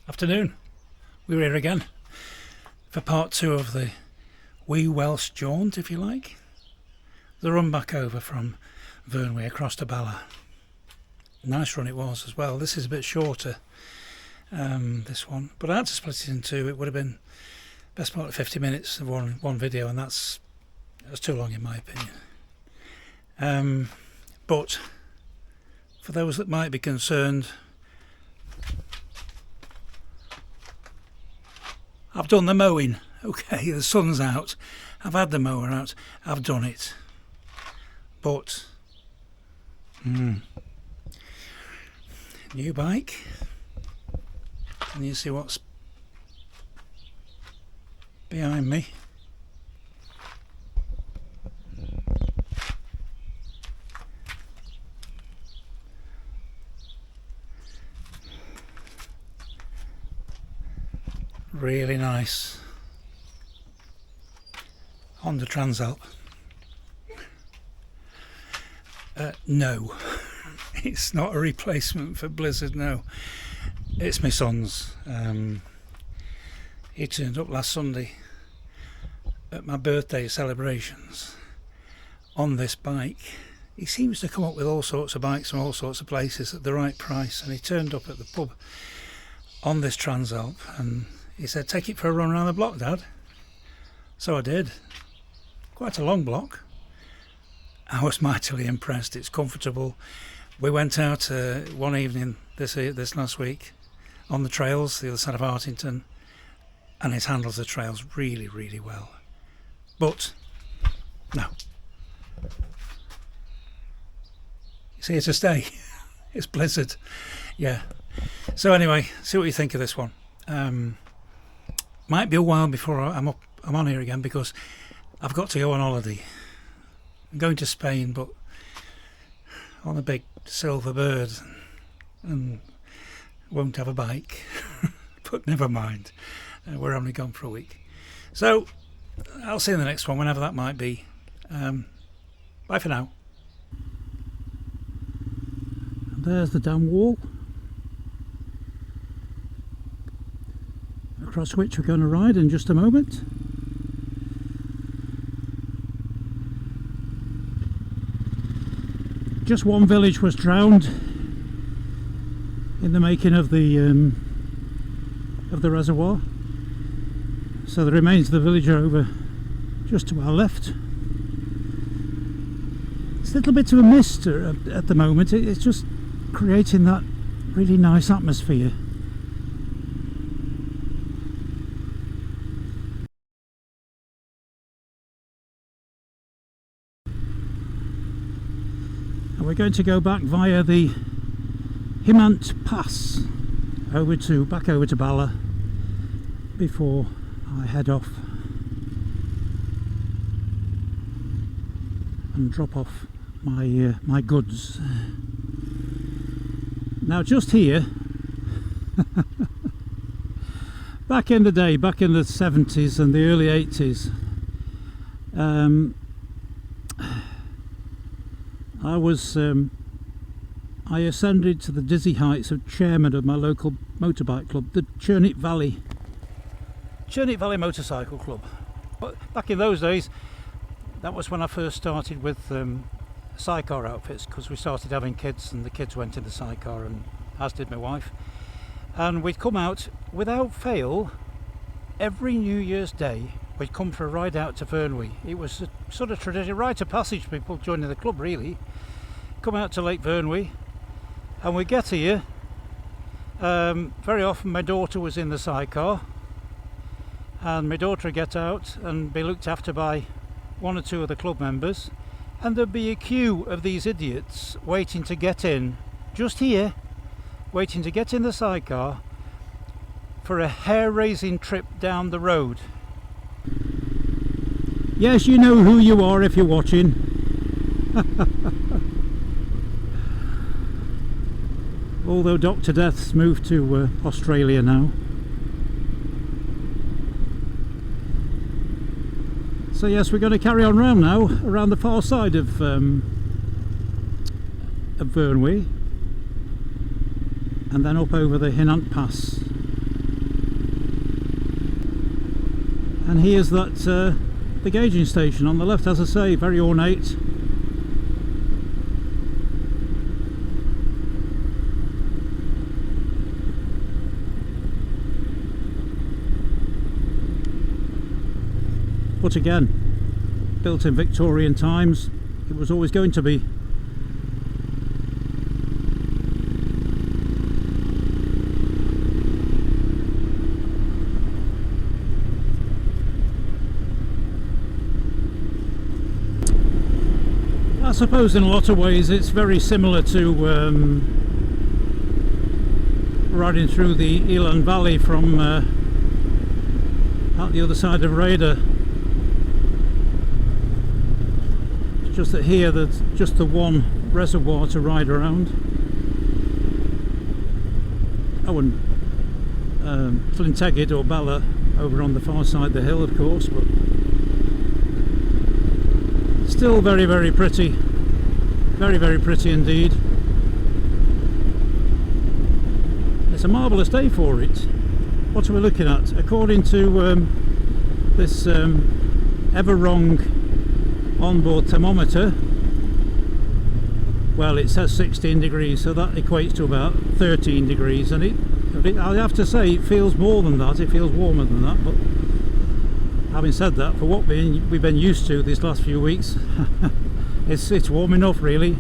Afternoon. We're here again for part 2 of the wee Welsh jaunt, if you like. The run back over from Vyrnwy across to Bala. Nice run it was as well. This is a bit shorter, this one, but I had to split it in two. It would have been best part of 50 minutes of one video, and that's too long in my opinion. But for those that might be concerned, I've done the mowing. Okay, the sun's out. I've had the mower out. I've done it. But new bike. Can you see what's behind me? Really nice Honda Transalp. No, it's not a replacement for Blizzard, no. It's my son's. He turned up last Sunday at my birthday celebrations on this bike. He seems to come up with all sorts of bikes from all sorts of places at the right price, and he turned up at the pub on this Transalp and he said, "Take it for a run around the block, Dad." So I did. Quite a long block. I was mightily impressed. It's comfortable. We went out one evening this last week on the trails, the other side of Hartington, and it handles the trails really, really well. But no, it's here to stay. It's Blizzard. Yeah. So anyway, see what you think of this one. Might be a while before I'm on here again, because I've got to go on holiday. I'm going to Spain, but on a big silver bird, and won't have a bike. But never mind, we're only gone for a week. So I'll see you in the next one, whenever that might be. Bye for now. And there's the dam wall, across which we're going to ride in just a moment. Just one village was drowned in the making of the reservoir, so the remains of the village are over just to our left. It's a little bit of a mist at the moment. It's just creating that really nice atmosphere. We're going to go back via the Hainant Pass back over to Bala before I head off and drop off my goods. Now, just here, back in the day, back in the 70s and the early 80s, I ascended to the dizzy heights of chairman of my local motorbike club, the Jaunt Valley Motorcycle Club. But back in those days, that was when I first started with sidecar outfits, because we started having kids and the kids went in the sidecar, and as did my wife. And we'd come out without fail every New Year's Day. We'd come for a ride out to Vyrnwy. It was a sort of tradition, rite of passage for people joining the club, really. Come out to Lake Vyrnwy, and we get here. Very often my daughter was in the sidecar, and my daughter would get out and be looked after by one or two of the club members, and there'd be a queue of these idiots waiting to get in, just here, waiting to get in the sidecar for a hair-raising trip down the road. Yes, you know who you are if you're watching. Although Dr. Death's moved to Australia now. So yes, we're going to carry on round now, around the far side of Vyrnwy, and then up over the Hainant Pass And here's that the gauging station on the left, as I say, very ornate. But again, built in Victorian times, it was always going to be. I suppose in a lot of ways it's very similar to riding through the Elan Valley from out the other side of Raider. Just that here there's just the one reservoir to ride around. Oh, and Tegid or Bala over on the far side of the hill, of course, but still very, very pretty. Very, very pretty indeed. It's a marvellous day for it. What are we looking at? According to this ever wrong onboard thermometer, well, it says 16 degrees, so that equates to about 13 degrees, and I have to say it feels more than that, it feels warmer than that. But having said that, for what we've been used to these last few weeks, it's warm enough really.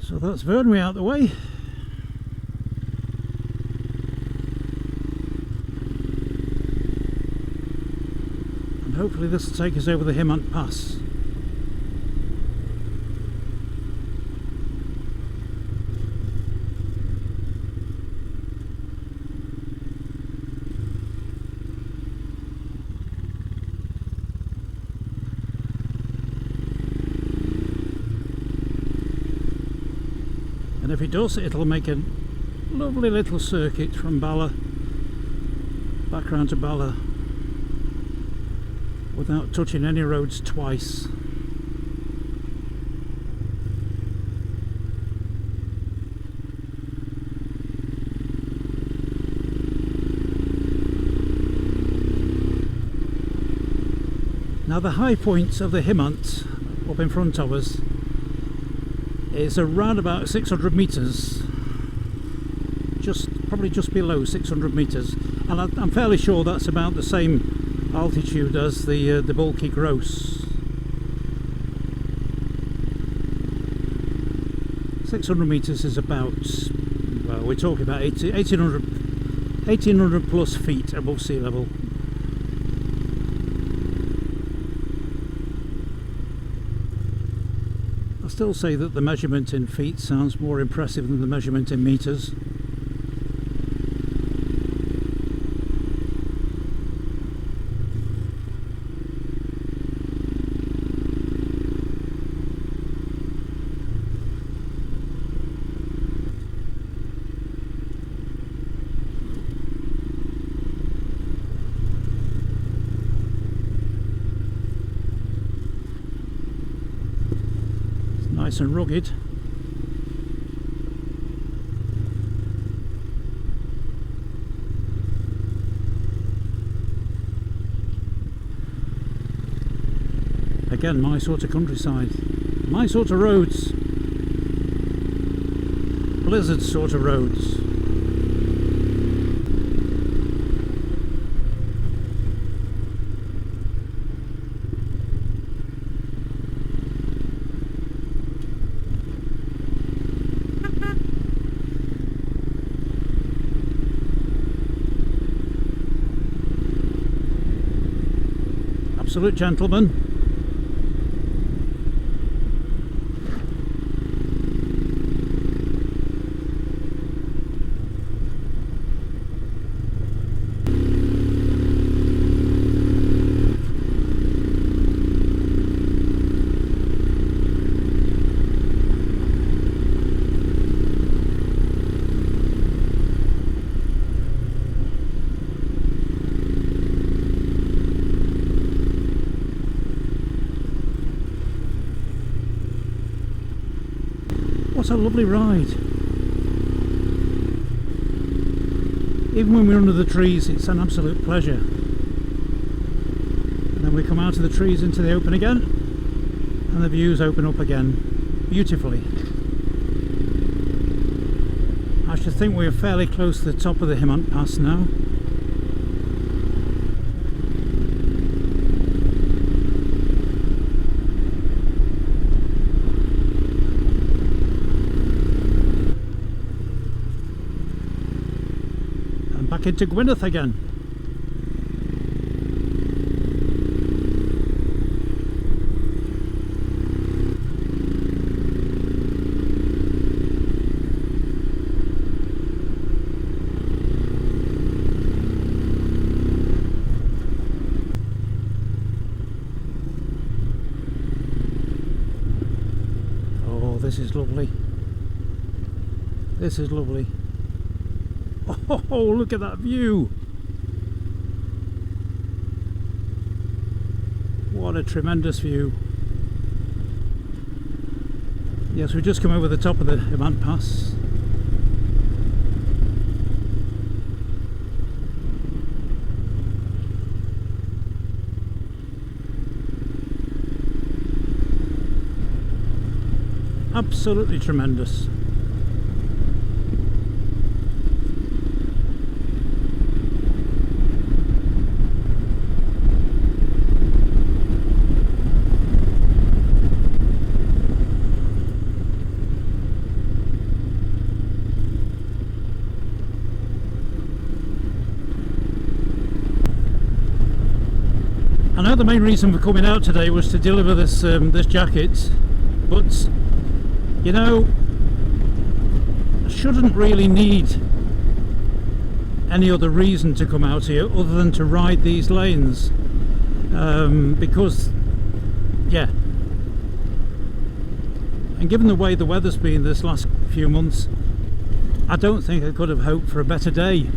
So that's Vyrnwy out the way. And hopefully this will take us over the Hainant Pass. And if it does, it'll make a lovely little circuit from Bala back round to Bala without touching any roads twice. Now the high point of the Hainant up in front of us is around about 600 metres, probably just below 600 metres, and I'm fairly sure that's about the same altitude as the bulky gross. 600 metres is about, well, we're talking about 1800 plus feet above sea level. I still say that the measurement in feet sounds more impressive than the measurement in metres. Nice and rugged. Again, my sort of countryside, my sort of roads, blizzard sort of roads. Absolute gentleman. What a lovely ride. Even when we're under the trees, it's an absolute pleasure. And then we come out of the trees into the open again, and the views open up again beautifully. I should think we're fairly close to the top of the Hainant Pass now. Back into Gwynedd again. Oh, this is lovely. This is lovely. Oh, look at that view! What a tremendous view. Yes, we've just come over the top of the Hainant Pass. Absolutely tremendous. I know the main reason for coming out today was to deliver this this jacket, but you know, I shouldn't really need any other reason to come out here other than to ride these lanes, because yeah, and given the way the weather's been this last few months, I don't think I could have hoped for a better day.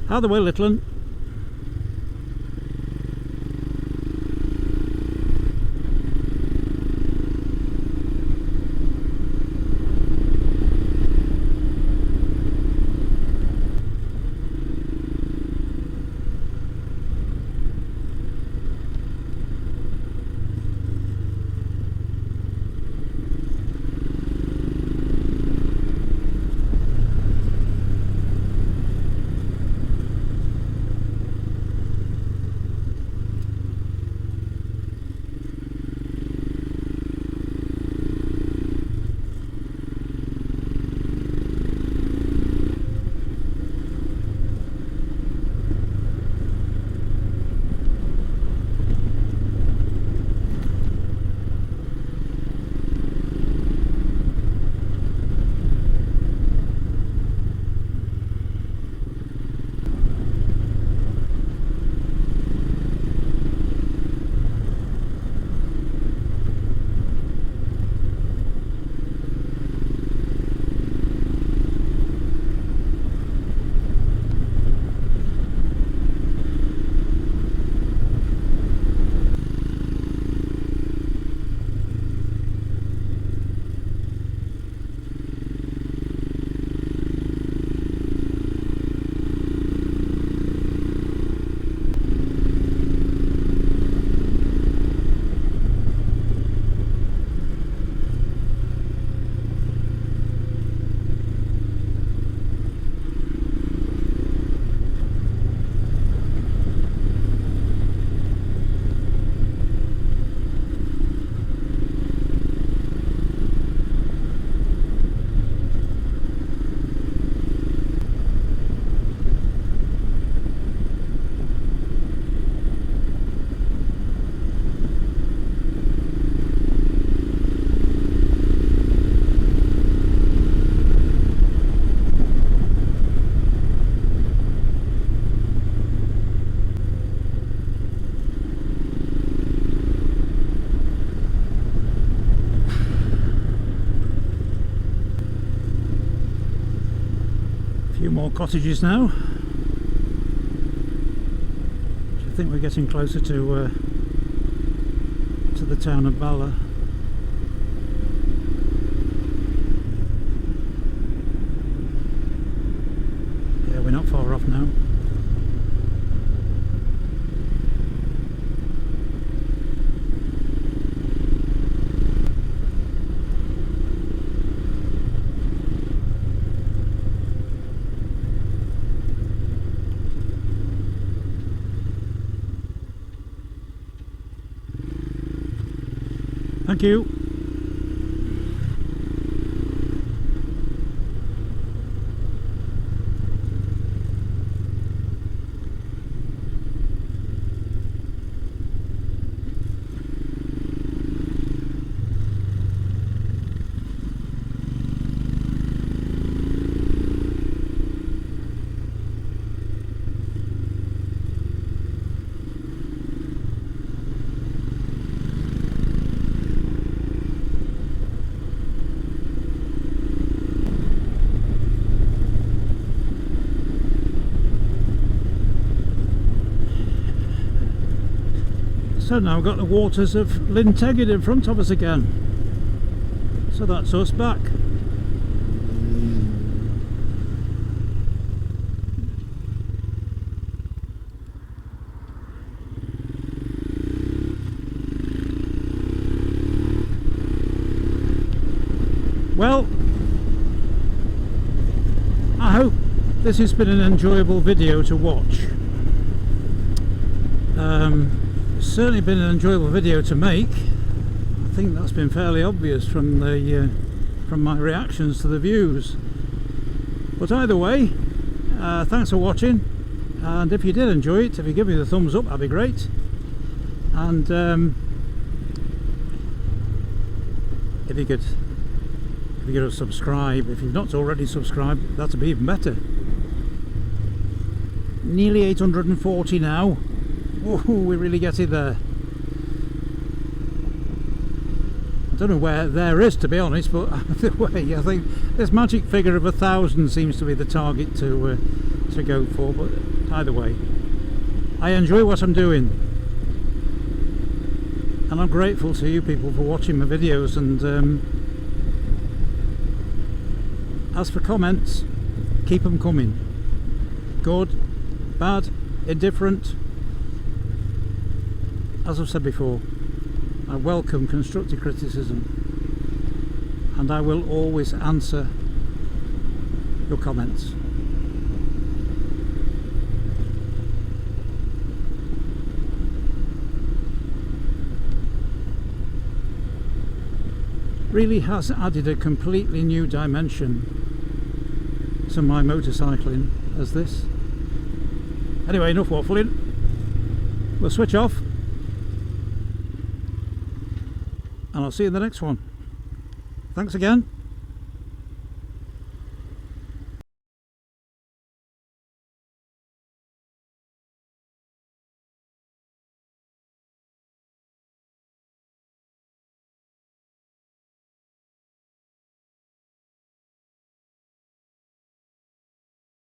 How the way, little un? Some more cottages now. I think we're getting closer to the town of Bala. Yeah, we're not far off now. Thank you. So now we've got the waters of Tegid in front of us again. So that's us back. Well, I hope this has been an enjoyable video to watch. Certainly been an enjoyable video to make. I think that's been fairly obvious from the from my reactions to the views. But either way, thanks for watching, and if you did enjoy it, if you give me the thumbs up, that'd be great. And if you could subscribe, if you've not already subscribed, that'd be even better. Nearly 840 now. Whoa, we're really getting there. I don't know where there is, to be honest, but either way, I think this magic figure of 1,000 seems to be the target to go for. But either way, I enjoy what I'm doing, and I'm grateful to you people for watching my videos. And as for comments, keep them coming. Good, bad, indifferent. As I've said before, I welcome constructive criticism, and I will always answer your comments. Really has added a completely new dimension to my motorcycling as this. Anyway, enough waffling. We'll switch off, and I'll see you in the next one. Thanks again.